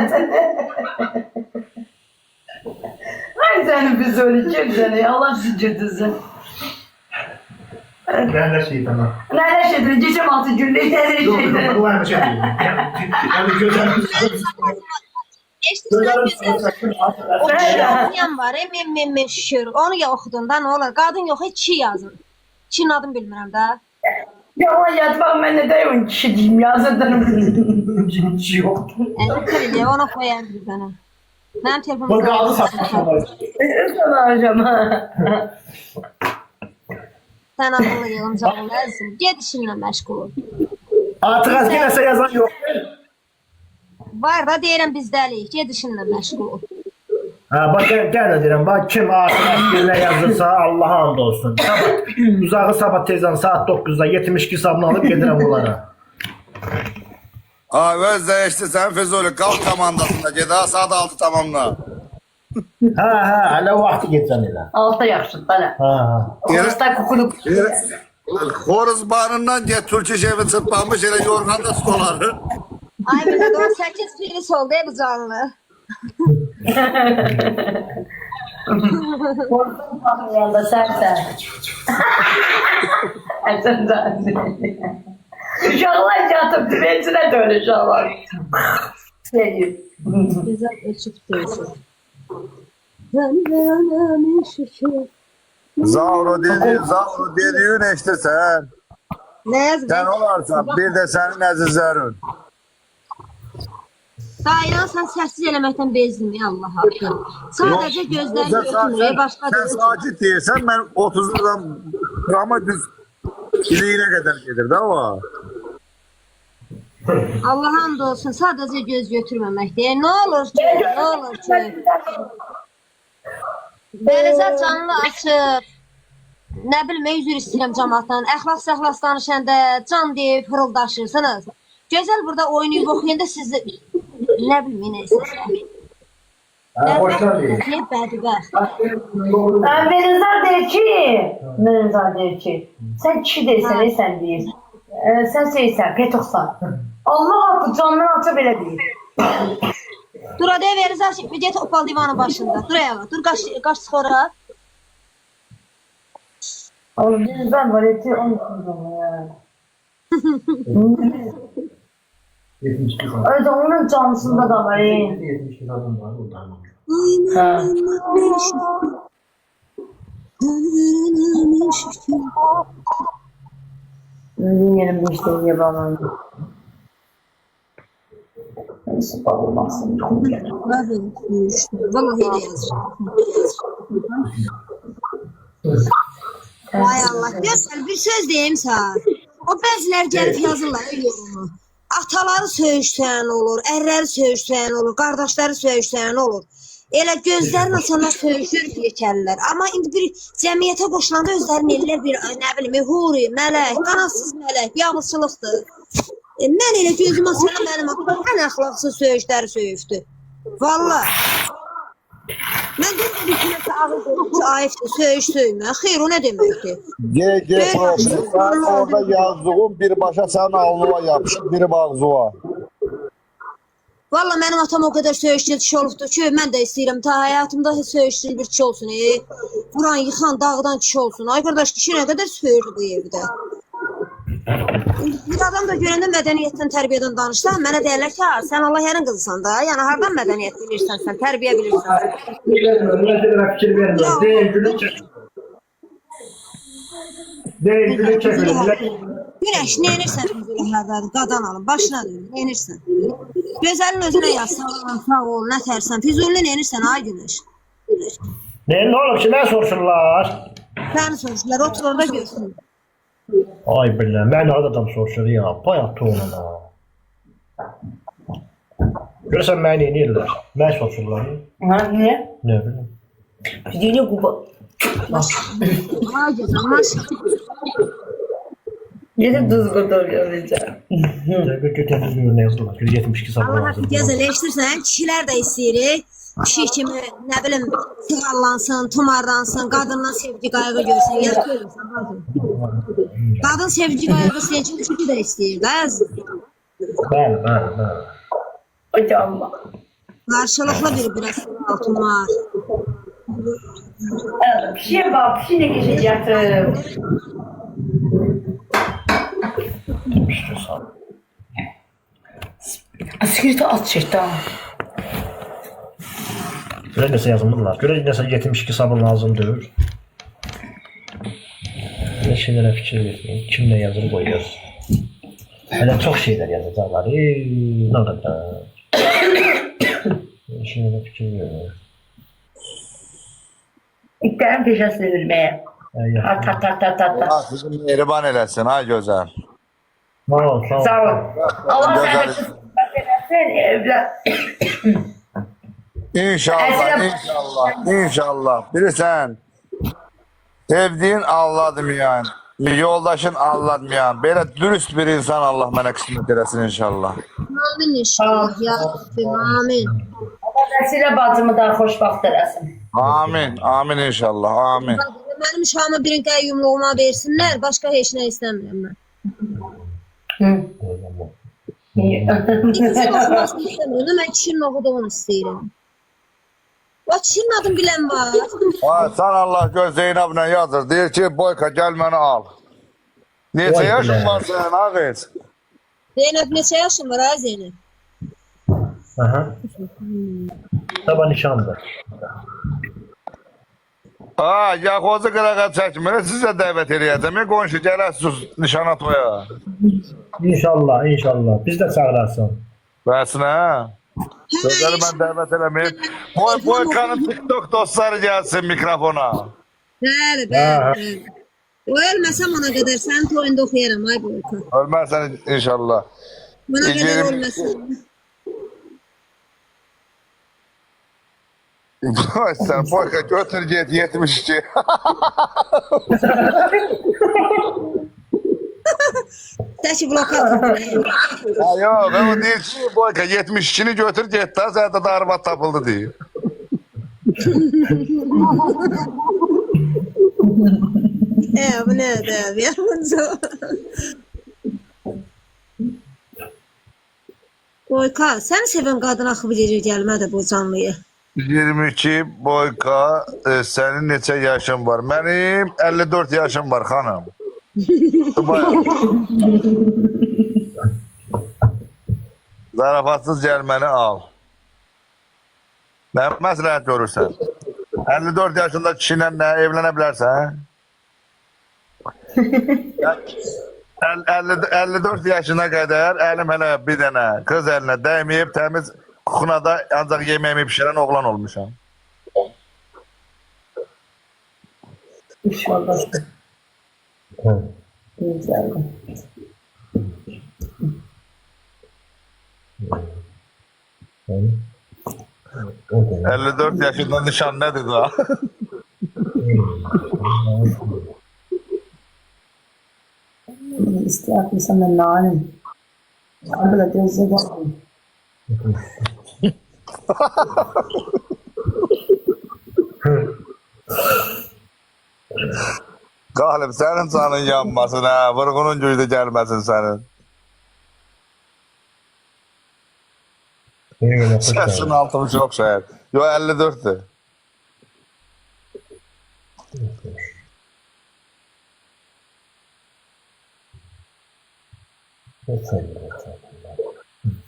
Ay senin bir söyleyeceğim seni. Allah sıcıdırsın. Ben de şeytanım. Neler şeydir? Gecem altı günde neler Yok, şeydir? bu var bir şey değil. Yani güzel. Eşitsən gözəl. O Bəli. kişi oxuyan var, men şükür. Onu ya oxudun da, nə olar? Qadın yox, kişi yazın. Kişinin adını bilmirəm də. Yalan yatmak ben ne deyim kişi diyeyim yazırdım. Hiç yok. Elə ona qoyar bir dənə. Mənim telefonum. Bu qaldı satmışlar. Sana hocam. Sən ağıllı yığımca olarsan. Ged işinlə məşğul ol. Artık eski nəsə yazan yok. Var da deyirəm bizdəlik. Ged işinlə məşğul ol. Ha bak gel de derim. Bak kim artık eskiyle yazırsa Allah'a and olsun. Sabah, uzağı sabah tezden saat 9'da 72 hesabını alıp gelirim onlara. Özde işte sen Füzuli kalk komandasında ged ha saat 6 tamamla. Ha hala vakti geçen ile. Altta yaxşı bana. Ha. Orada kukuluk. Xoruz barından get Türkçe şefi çırplanmış ele yorgan da stoları. Ay bizə 18 filis oldu bu canlı. Korkun bakmayanda sen. Sen zaten. Uşaqlar yatıb direncinə dönür uşaqlar. Seviyor. Güzel ölçüp deyirsən. Zəmbələmin şükür. Zavro dediğin işte sen. Nə yazıb? Sen olarsan bir de senin əzizlərin. Dayıran sən səhsiz eləməkdən bezdim ya Allah haqqı. Sadəcə gözləri götürmüyor, başqa Sen deyil. sakit değilsen ben 30 liradan grama düz iliğine kadar gelir de o. Allah hamd olsun, sadəcə göz götürməməkdir. Nə olur ki, nə olur ki? Bəlizə canlı açıb, nə bilmə, üzr istəyirəm cəmaatdan, əxlaq-səxlas danışanda can deyib hırıldaşırsınız. Gözəl burada oynayıb oxuyanda siz də, nə bilmə, nə istəsən. Hoşlan değil. Ne bədbəxt. Benizar deyir ki, sen kişi değilsen, sen değil. Sen şeysen, petuksan. Allah hakkı canını açıp elə deyir. Dur adaya veririz, bir get opal divanın başında. Dur ayağa, dur qaç sonra. Oğlum benizar var, eti onu ya. 72 hesabı. Öyle onun canlısında da var. 72 hesabım var buradan. Ha. Yerim bir işte yapamam. Neyse bağlamasın. Vallahi öyle yazıyor. Ay Allah, gözəl bir söz deyim sən. O bəzilər gəlib yazırlar yorumu. Ataları söyüşsən olur, ərləri söyüşsən olur, qardaşları söyüşsən olur. Elə gözlərin açanlar söyüşür yekəllər. Amma indi bir cəmiyyətə qoşulanda özlərini ellər bir, nə bilim, huri, mələk, qanadsız mələk, yağmurçılıqdır. Mən elə gözüm açana mənim atam ən əxlaqsız söyüşləri söyübdür. Valla. Mən dedim bir kiləsə ağır qoyucu ayıfdır, söyüş söymə. Xeyr, o nə deməkdir? G profil. Sen orada yazdığın birbaşa senin alnına yapışık, biri bağzıva. Valla mənim atam o qədər söyüşçü kişi olubdur ki, mən də istəyirəm ta həyatımda söyüşçü bir kişi olsun. Vuran, yıxan, dağıdan kişi olsun. Ay qardaş, kişi nə qədər söyürdü bu evdə. Bir adam da görəndə mədəniyyətdən, tərbiyədən danışsa, mənə deyərlər ki, sən Allah yerin qızısan da, yəni hardan mədəniyyət bilirsən sən, tərbiyə bilirsən. Fikir vermiyorum. Değil gülü çek. Değil gülü çek. Günəş, neyinirsən Füzulihlərdən, qadan alın, başına dönün, neyinirsən? Gözəlin özünə yaz, sağ ol, nə tərsən, Füzulini neyinirsən, ay Günəş? Ne olur ki ne sorsunlar? Səni soruşurlar, otur orada görsün. Ay billah, ben adam soruşur ya, bayağı tuğlana. Görürsen beni inirler. Ne sorsunlar? Ha, niye? Ne bileyim. Yeni kuba. Ay gözəl, maşallah. Yeni düzgün öyleyeceğim. Götürün ne yaptılar? 72 sabah Allah lazım. haqqı gözəl eşitirsən, kişilər də istəyirik. Kişi kimi, nə bilim, sığallansın, tumarlansın, qadından sevgi qayğı görsün, ya görürsən, qadın. Qadın sevgi qayğı sevgi çünki də istəyir, də əzim. Bəli. Hocam. Qarşılıqlı bir-birə altın var. Bir şey bak, bir şey ne geçecektim. Yemişdir sağ. Skirti at çəkdi. Görə nəsə yazmırlar. Görə nəsə 72 sabun lazımdır. Ne şeylərə fikir verməyin. Kim nə yazır qoyur. Hələ çox şeylər yazacaqlar. Nə orada? Ne şeylərə fikir verməyin. İtlərin peşəsini verməyə. At. Allah sizi mehriban eləsin, ay gözəl. Sağ ol, sağ ol. Sağ ol. Allah Gözəl. səni qismət eləsin, evlə. İnşallah. Bilirsən, sevdiğin Allah'dırmayan, yoldaşın Allah'dırmayan, belə dürüst bir insan Allah mənə qismət eləsin inşallah. Amin inşallah. Ya Rabbim, amin. Allah Vəsilə bacımı da xoşbaxt eləsin. Amin inşallah, amin. Mənim uşağıma bir qəyyumluğuma versinlər, başqa heç nə istəmirəm mən. Kişinin oxumasını istəmirəm, mən kişinin oxuduğunu istəyirəm. O kişinin adını bilən var. Ay, sən Allah göz Zeynəblə yazır, deyir ki, Boyka gəl məni al. Neçə Vay yaşın bilə. var sənin ağız? Zeynəb neçə yaşın var ha Zeynəb? Aha. Sabah nişandır. Yaxozu qırağa çəkmir, sizə dəvət eləyəcəm. Qonşu gələsiniz nişana toya. İnşallah, inşallah. Biz də çağırarsan. Bəsinə. Gözəli mən dəvət eləməyim. Boykanın TikTok dostları gəlsin mikrofona. Bəli. O ölməsəm ona qədər sənin toyunda oxuyaram ay Boyka. Ölmərsən inşallah. Buna qədər İcirim. ölməsəm. Sen Boyka götür get 72. Təki blokad. Yok ama değil ki Boyka 72'ni götür get da zaten de arvat tapıldı diyor. Bu nədir abi? Boyka, sən sevən qadın axı bilir gəlmədi bu canlıya. 22 Boyka senin neçə yaşın var? Benim 54 yaşım var hanım. Zarafatsız gelmeni al. Ne məsləhət görürsən? 54 yaşında kişiyle ne evlenebilirsən? 54 yaşına kadar elim hele bir tane kız eline değmeyip temiz kokuna da ancak yemeğimi pişiren oğlan olmuşam. İnşallah. Hı. Güzel. 54 yaşında nişan nedir daha? İstiyat insanlar nalim. Abi de gözle bakın. Galip senin canın yanmasın ha. Vurgunun gücü de gelmesin senin. Sesin altımı çok şey. Yo 54'tü.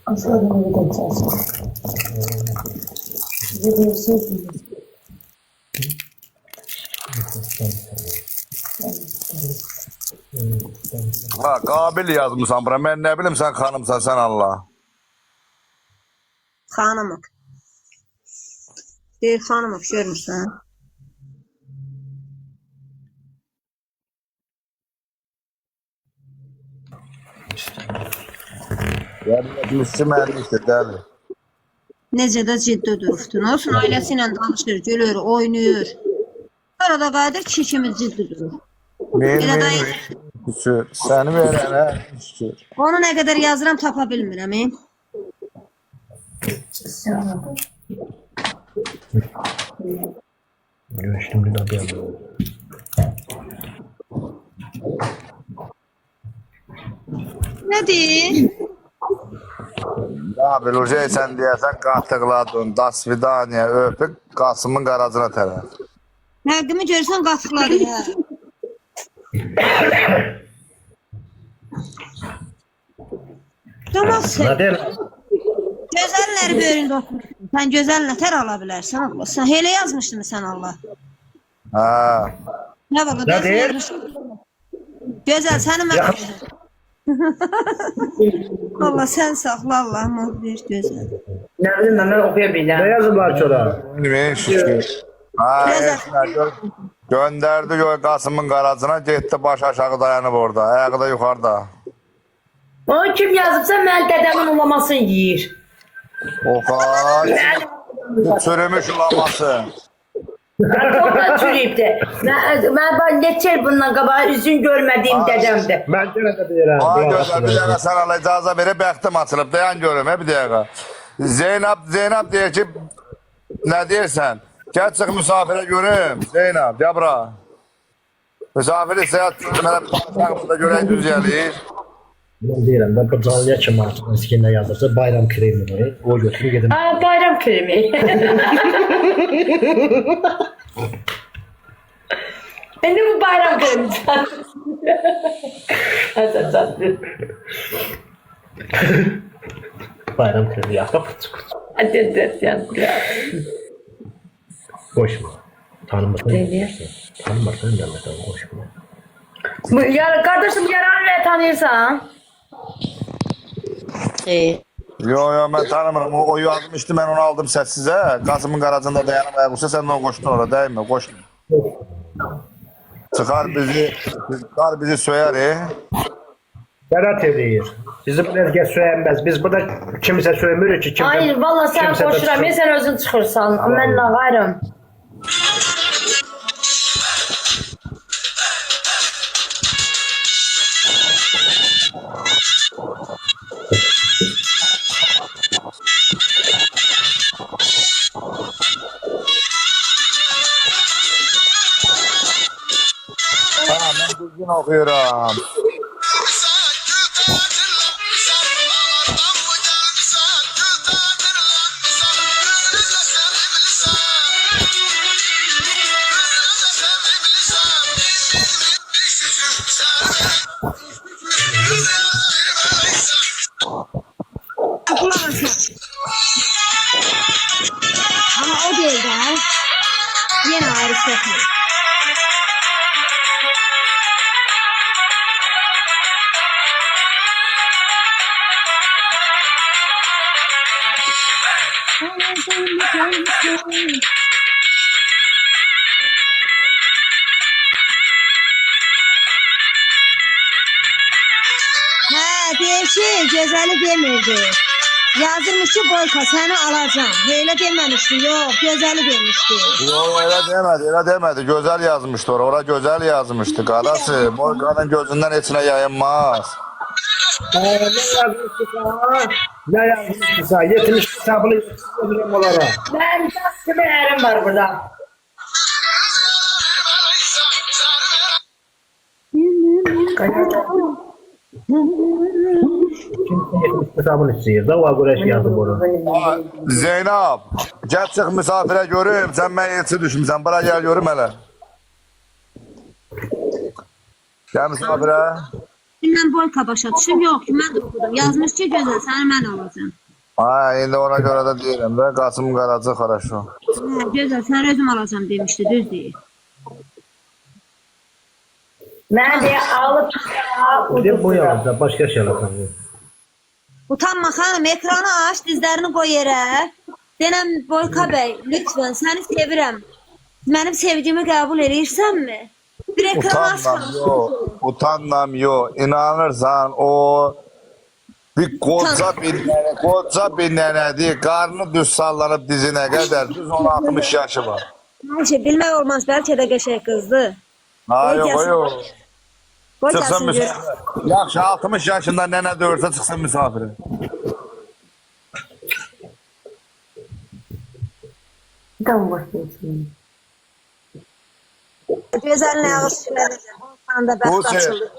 Aslında beni bir de çalışın. Size bir şey söyleyeyim. Ha Kabil yazmışsan bura. Ben ne bileyim sen hanımsan sen Allah. Xanımıq. Deyir xanımıq, görmürsən? Müslü mühendisdir derdi. Necə də ciddi durubdu. Nə olsun, ailəsi ilə danışır, gülür, oynayır. Arada qayıdır, kişi kimi ciddi durur. Elə də Şükür. Seni verene şükür. onu nə qədər yazıram, tapa bilmirəm. Görüştüm bir daha bir anda. Nədir? Ya Bilurcay sen diyesen kahtıkladın. Das vidaniye öpük Kasım'ın garajına tərəf. Həqqimi görsən qatıqladı, hə. Tamam Nə sen. deyir? Gözəlləri böyründə oturursun. Sən gözəl nətər ala bilərsən Allah. Sən elə yazmışdın sən Allah. Ha. Nə var? Nə deyir? Gözəl səni mən Yaxın. Allah sən saxla Allah'ım bir gözəl. Nə bilim mən oxuya Nə bilirəm. yazıblar ki ora? Bilmeyin şükür. Ha, gönderdi Kasım'ın garajına gitti baş aşağı dayanıp orada. Ayağı da yukarıda. O kim yazıbsa mən dədəmin ulamasını yeyir. Oha. Sürümüş ulaması. Çok da çürüyübdü. Mən neçə il bundan qabağa üzün görmədiyim dədəmdir. Mən yenə də deyirəm. Ay qulaq gözler bir asın. dakika sen Allah icazə verip bəxtim açılıb. Dayan görüm bir dakika. Zeynep diyor ki ne diyorsan? Gel çık misafire görüm. Zeynep yabra. Misafiri seyahat burada görək düz gəlir. Mən deyirəm də bu canlıya kim artıq skinlə yazırsa bayram kremini o götürür gedim. Aa, bayram kremi. Şimdi bu bayram kremi. Bayram kremi yakıp koşma. Tanımasan diyor? Tanımasan yanmadan koşma. Ya kardeşim yaranı ne tanıyorsan? Yo ben tanımıyorum. O yazmıştı ben onu aldım sessize. Kasım'ın garajında dayanıp ayaküstü sen de o koştun orada değil mi? Koşma. Çıkar bizi söyler. Berat edir. Bizi bu herkes söylenmez. Biz burada kimse söylemiyor ki. Hayır valla sen koşuram. Ya sen özün çıkırsan. Ben ne gayrım. Ha ben düzgün okuyorum. Ama o değil de yine ayrı sefer. Hə, deyir ki, gözəli demirdi. Yazılmış ki, boyka səni alacağım. Elə deməmişdi, yox, gözəli demişdi. Yo öyle demedi. Güzel yazmıştı orada güzel yazmıştı. Karası Morgan'ın gözünden içine yayınmaz. Ne yazmışsa? Ne yazmışsa? 70 hesabını yetiştirebilirim onlara. Ben biraz kimi erim var burada. Kimse 70 hesabını istiyor. Dava güreş yazdım onu. Aa, Zeynep gel çık misafire görüm. Sen ben elçi düşmüşsən. Bırak gel görüm hele. Gel misafire. Mən boyka başa düşüm, yox ki, mən də oxudum. Yazmış ki, gözəl səni mən alacağım. Ha indi ona göre de diyelim de Kasım Garacı хорошо. Hə, gözəl səni özüm alacağım demişdi, düz deyir. Ben de alıp Bir bu yazdı. Başka şey yapalım. Utanma xanım, ekranı aç, dizlərini qoy yerə. Denəm Boyka bəy, lütfən, səni sevirəm. Mənim sevgimi qəbul edirsənmi? Bir ekranı aç. Utanmam yo. İnanırsan o bir koca bir nənədir. Qarnı düz sallanıp dizine kadar. Düz 60 yaşı var. Ayşe, bilmək olmaz, bəlkə də qəşəng qızdır. Ha yok yok. Qoy Çıksın gəlsin, gör. misafire. Yaxşı 60 yaşında nənə döyürsə çıksın misafire. Tam bakayım. Gözəl nə ağır sürədir. Ondan da bəxt açıldı.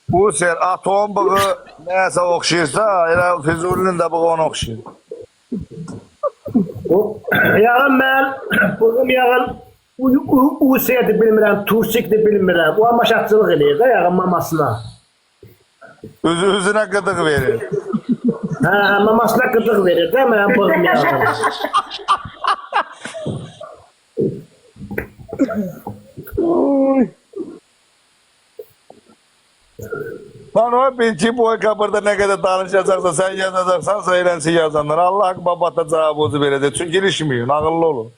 Bu ser atom bığı neyse okşayırsa elə Füzulinin de bığı onu okşayır. Yağın ben, bugün yağın Usiye'de bilmirəm, Tursik'de bilmirəm. O amaşatçılık eləyir de yağın mamasına. Üzüne gıdık verir. Hə, mamasına qıdıq verir də mən bığım yazdım. Lan o bilgi boyka burada ne kadar danışacaksa sen yazacaksan söylensin yazanlar. Allah akbar batacağım bozu verecek. Çünkü ilişmiyor. Ağıllı olun.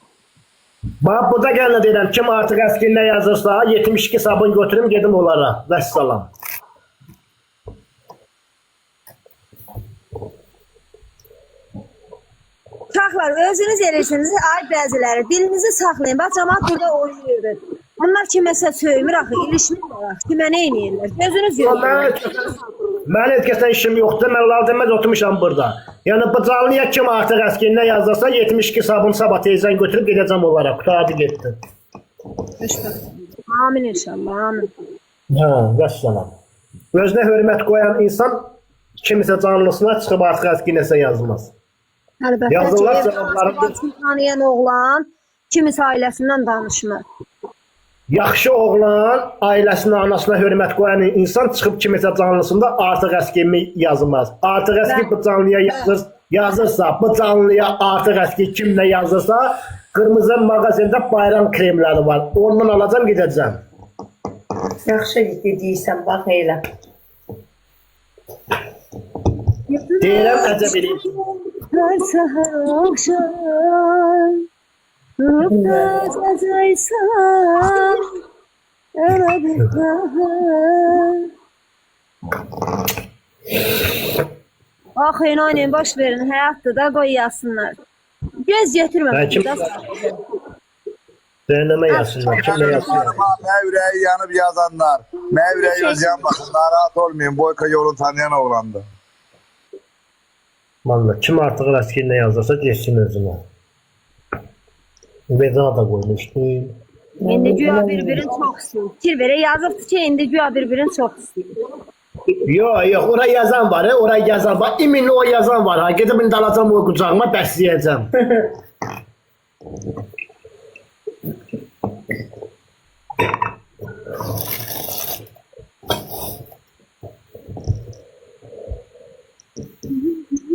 Bax, burada gəllə deyirəm, kim artıq əskində yazırsa, 72 sabun götürüm, gedim onlara. Vəssalam. Uşaqlar, özünüz eləyirsiniz, ay bəziləri. Dilinizi saxlayın. Bax, cəmaat burada oynayırdı. Bunlar kiməsə söymür axı, ilişmirlər axı. Kimə nə eləyirlər? Gözünüz yox. Mən heç kəsdən işim yoxdur, mən lal deməz oturmuşam burada. Yəni, bu canlıya kim artıq əskində yazırsa, 72 sabun sabah teyzən götürüb gedəcəm onlara. Qutadı getdi. Amin inşallah, amin. Hə, vəssalam. Özünə hörmət qoyan insan kimisə canlısına çıxıb artıq əskindəsə yazmaz. Əlbəttə Yazılar ki, cavablarında ev tanıyan oğlan kimisə ailəsindən danışmır. yaxşı oğlan ailəsində, anasına hörmət qoyan insan çıxıb kimisə canlısında artıq əskimi yazmaz. Artıq əski bu canlıya yazırsa, bu canlıya artıq əski kimlə yazırsa, qırmızı mağazində bayram kremləri var. Ondan alacam, gedəcəm. Yaxşı dediysən, bax elə. Deyirəm, əcəb eləyim. Her səhər axşam durub da cəcəysən elə bir qəhər. Axı, oynayın, boş verin, həyatdır da, qoy yazsınlar. Göz yetirmə. Hə, kim- Dəynəmə yazsınlar, kimlə yazsınlar. Mevreyi yanıp yazanlar. Mevreyi yazan bakın. Narahat olmayın. Boyka yolun tanıyan oğlandı. Vallahi kim artıq əskində yazırsa, geçsin özünə. Veda da qoymuşdu. İndi güya bir-birini çox istəyir. Fikir verə yazıbdır ki, indi güya bir-birini çox istəyir. Yox, oraya yazan var, oraya yazan var. İmin o yazan var, ha. Gedib indi alacam o qucağıma, bəsləyəcəm.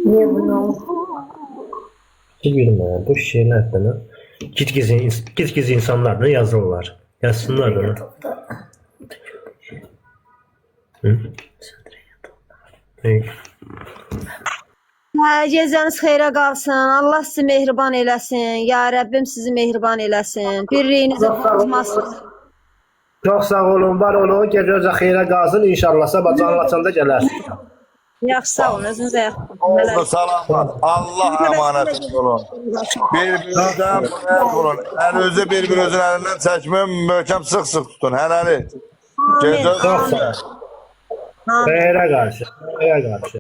Niyə bunu? Bilmirəm, bu şeylər belə gizgiz insanlar da yazırlar. Yazsınlar da. Hı? Gecəniz xeyrə qalsın. Allah sizi mehriban eləsin. Ya Rəbbim sizi mehriban eləsin. Birliyinizi bozmasın. Çox sağ olun, var olun. Gecənizə xeyrə qalsın. İnşallah sabah canlaçanda gələrsiniz. Yaxşı, sağ olun. Özünüzə yaxın. Oldu salamlar. Allah emanet olun. Birbirinizden emanet olun. El özü birbirinizin elinden çekmeyin. Möhkem sık sık tutun. Helali. Gece Xeyrə qarşı. Xeyrə qarşı.